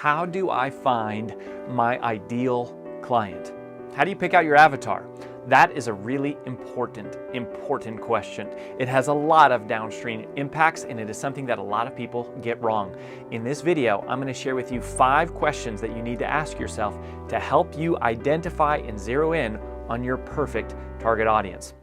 How do I find my ideal client? How do you pick out your avatar? That is a really important question. It has a lot of downstream impacts, and it is something that a lot of people get wrong. In this video, I'm going to share with you 5 questions that you need to ask yourself to help you identify and zero in on your perfect target audience.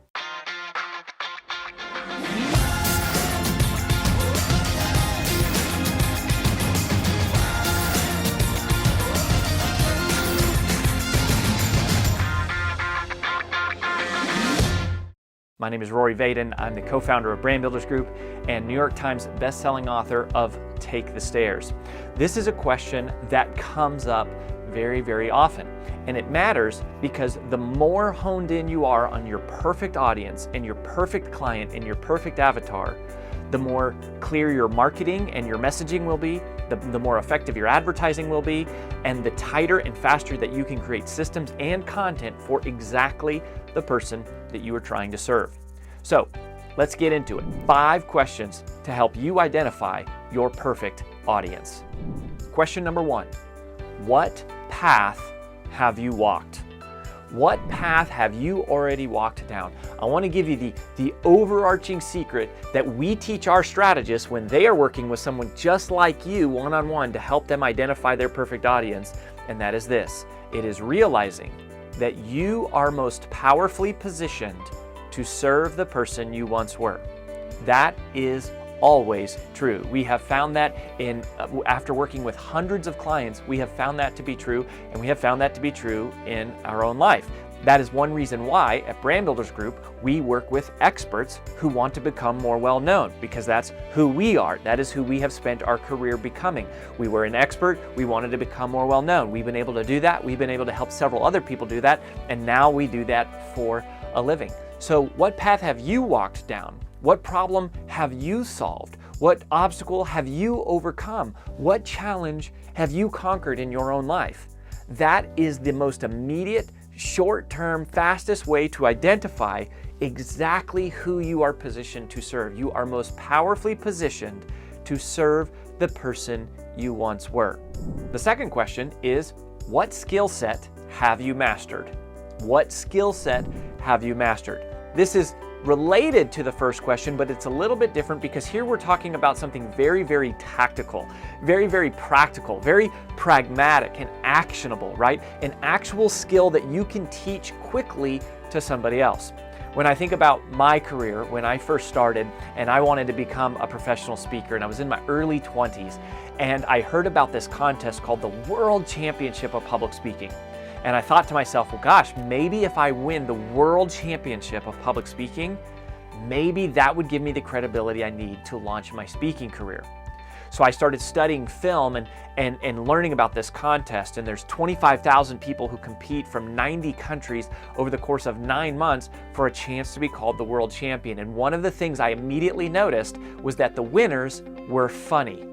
My name is Rory Vaden. I'm the co-founder of Brand Builders Group and New York Times best-selling author of Take the Stairs. This is a question that comes up very often, and it matters because the more honed in you are on your perfect audience and your perfect client and your perfect avatar, the more clear your marketing and your messaging will be, the more effective your advertising will be, and the tighter and faster that you can create systems and content for exactly the person that you are trying to serve. So let's get into it. 5 questions to help you identify your perfect audience. Question number 1, what path have you walked? What path have you already walked down? I want to give you the overarching secret that we teach our strategists when they are working with someone just like you one-on-one to help them identify their perfect audience, and that is this. It is realizing that you are most powerfully positioned to serve the person you once were. That is always true. We have found that after working with hundreds of clients, we have found that to be true, and we have found that to be true in our own life. That is one reason why at Brand Builders Group, we work with experts who want to become more well-known, because that's who we are. That is who we have spent our career becoming. We were an expert, we wanted to become more well-known. We've been able to do that. We've been able to help several other people do that, and now we do that for a living. So what path have you walked down? What problem have you solved? What obstacle have you overcome? What challenge have you conquered in your own life? That is the most immediate, short-term, fastest way to identify exactly who you are positioned to serve. You are most powerfully positioned to serve the person you once were. The second question is, what skill set have you mastered? What skill set have you mastered? This is related to the first question, but it's a little bit different because here we're talking about something very tactical, very practical, very pragmatic and actionable, right? An actual skill that you can teach quickly to somebody else. When I think about my career, when I first started and I wanted to become a professional speaker, and I was in my early 20s, and I heard about this contest called the World Championship of Public Speaking. And I thought to myself, well, gosh, maybe if I win the World Championship of Public Speaking, maybe that would give me the credibility I need to launch my speaking career. So I started studying film and learning about this contest, and there's 25,000 people who compete from 90 countries over the course of 9 months for a chance to be called the world champion. And one of the things I immediately noticed was that the winners were funny.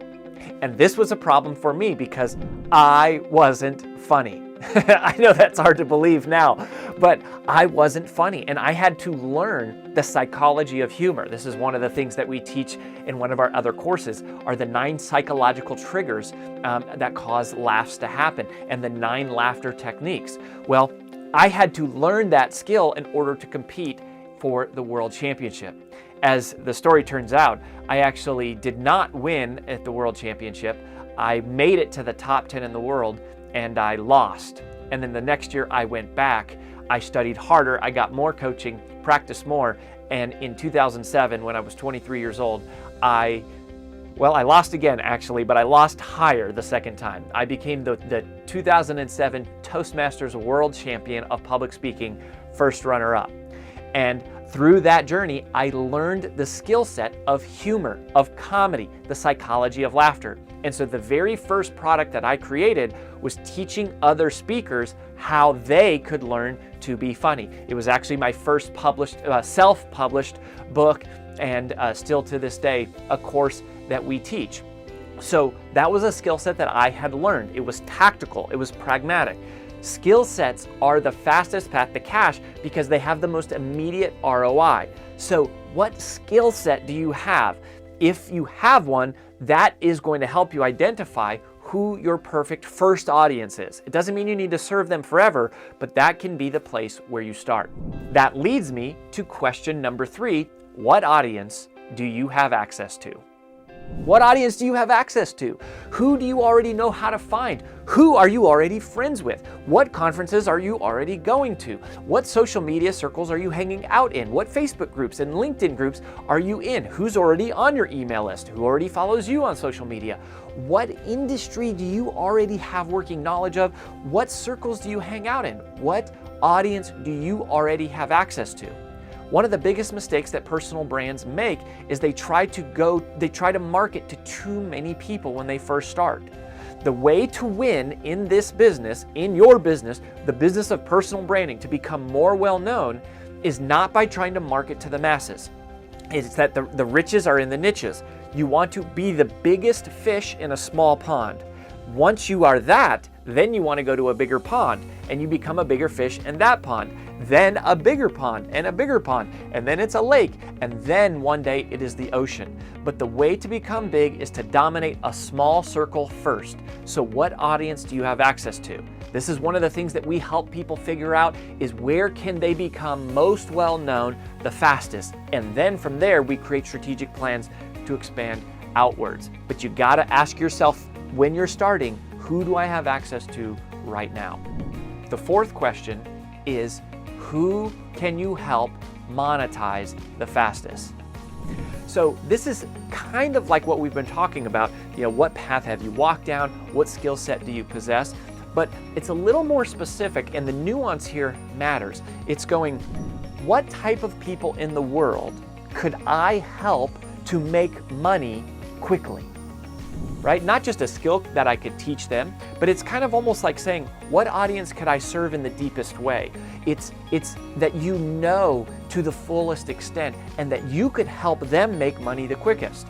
And this was a problem for me because I wasn't funny. I know that's hard to believe now, but I wasn't funny, and I had to learn the psychology of humor. This is one of the things that we teach in one of our other courses, are the 9 psychological triggers that cause laughs to happen, and the 9 laughter techniques. Well, I had to learn that skill in order to compete for the World Championship. As the story turns out, I actually did not win at the World Championship. I made it to the top 10 in the world, and I lost. And then the next year I went back, I studied harder, I got more coaching, practiced more, and in 2007, when I was 23 years old, I lost again actually, but I lost higher the second time. I became the 2007 Toastmasters World Champion of Public Speaking, first runner-up. And through that journey, I learned the skill set of humor, of comedy, the psychology of laughter. And so the very first product that I created was teaching other speakers how they could learn to be funny. It was actually my first self-published book, and still to this day, a course that we teach. So that was a skill set that I had learned. It was tactical, it was pragmatic. Skill sets are the fastest path to cash because they have the most immediate ROI. So what skill set do you have? If you have one, that is going to help you identify who your perfect first audience is. It doesn't mean you need to serve them forever, but that can be the place where you start. That leads me to question number 3. What audience do you have access to? What audience do you have access to? Who do you already know how to find? Who are you already friends with? What conferences are you already going to? What social media circles are you hanging out in? What Facebook groups and LinkedIn groups are you in? Who's already on your email list? Who already follows you on social media? What industry do you already have working knowledge of? What circles do you hang out in? What audience do you already have access to? One of the biggest mistakes that personal brands make is they try to market to too many people when they first start. The way to win in this business, in your business, the business of personal branding, to become more well-known, is not by trying to market to the masses. It's that the riches are in the niches. You want to be the biggest fish in a small pond. Once you are that, then you want to go to a bigger pond, and you become a bigger fish in that pond. Then a bigger pond, and a bigger pond, and then it's a lake, and then one day it is the ocean. But the way to become big is to dominate a small circle first. So what audience do you have access to? This is one of the things that we help people figure out, is where can they become most well known the fastest. And then from there, we create strategic plans to expand outwards. But you gotta ask yourself when you're starting, who do I have access to right now? The fourth question is, who can you help monetize the fastest? So this is kind of like what we've been talking about. What path have you walked down? What skill set do you possess? But it's a little more specific, and the nuance here matters. It's going, what type of people in the world could I help to make money quickly? Right? Not just a skill that I could teach them, but it's kind of almost like saying, what audience could I serve in the deepest way? It's that you know to the fullest extent, and that you could help them make money the quickest.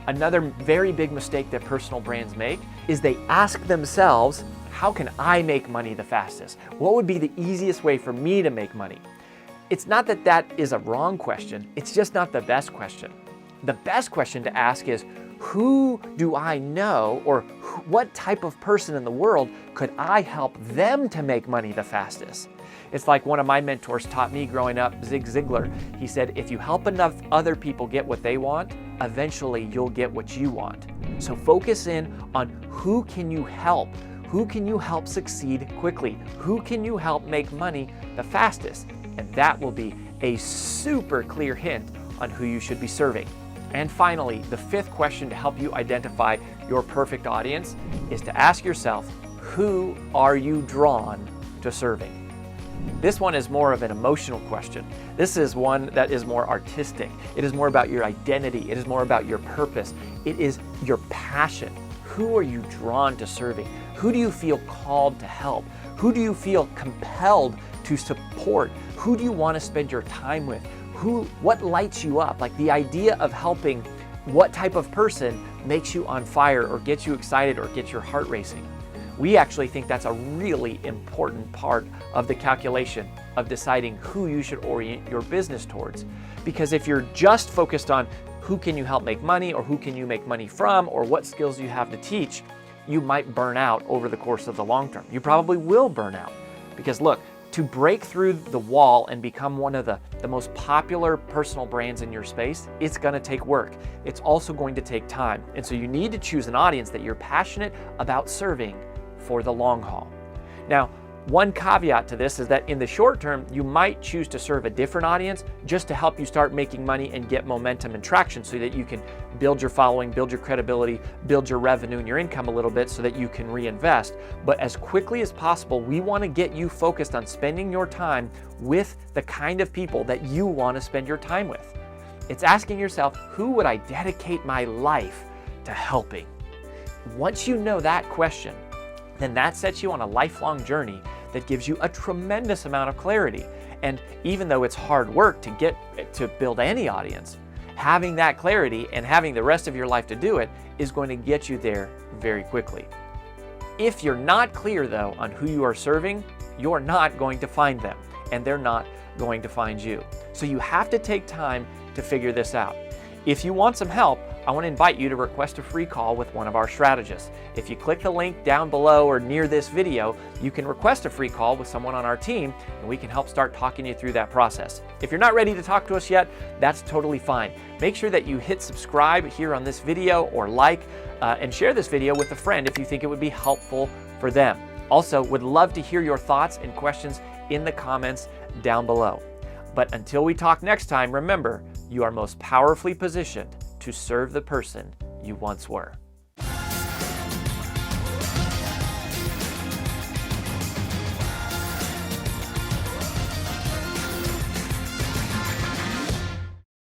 Another very big mistake that personal brands make is they ask themselves, how can I make money the fastest? What would be the easiest way for me to make money? It's not that that is a wrong question, it's just not the best question. The best question to ask is, who do I know, or what type of person in the world could I help them to make money the fastest? It's like one of my mentors taught me growing up, Zig Ziglar. He said, if you help enough other people get what they want, eventually you'll get what you want. So focus in on who can you help? Who can you help succeed quickly? Who can you help make money the fastest? And that will be a super clear hint on who you should be serving. And finally, the fifth question to help you identify your perfect audience is to ask yourself, who are you drawn to serving? This one is more of an emotional question. This is one that is more artistic. It is more about your identity. It is more about your purpose. It is your passion. Who are you drawn to serving? Who do you feel called to help? Who do you feel compelled to support? Who do you want to spend your time with? What lights you up? Like the idea of helping, what type of person makes you on fire or gets you excited or gets your heart racing? We actually think that's a really important part of the calculation of deciding who you should orient your business towards. Because if you're just focused on who can you help make money, or who can you make money from, or what skills you have to teach, you might burn out over the course of the long term. You probably will burn out. Because look, to break through the wall and become one of the most popular personal brands in your space, it's going to take work. It's also going to take time. And so you need to choose an audience that you're passionate about serving for the long haul. Now, one caveat to this is that in the short term, you might choose to serve a different audience just to help you start making money and get momentum and traction so that you can build your following, build your credibility, build your revenue and your income a little bit so that you can reinvest. But as quickly as possible, we want to get you focused on spending your time with the kind of people that you want to spend your time with. It's asking yourself, who would I dedicate my life to helping? Once you know that question, then that sets you on a lifelong journey that gives you a tremendous amount of clarity. And even though it's hard work to build any audience, having that clarity and having the rest of your life to do it is going to get you there very quickly. If you're not clear though on who you are serving, you're not going to find them, and they're not going to find you. So you have to take time to figure this out. If you want some help, I want to invite you to request a free call with one of our strategists. If you click the link down below or near this video, you can request a free call with someone on our team, and we can help start talking you through that process. If you're not ready to talk to us yet, that's totally fine. Make sure that you hit subscribe here on this video or like, and share this video with a friend if you think it would be helpful for them. Also, would love to hear your thoughts and questions in the comments down below. But until we talk next time, remember, you are most powerfully positioned to serve the person you once were.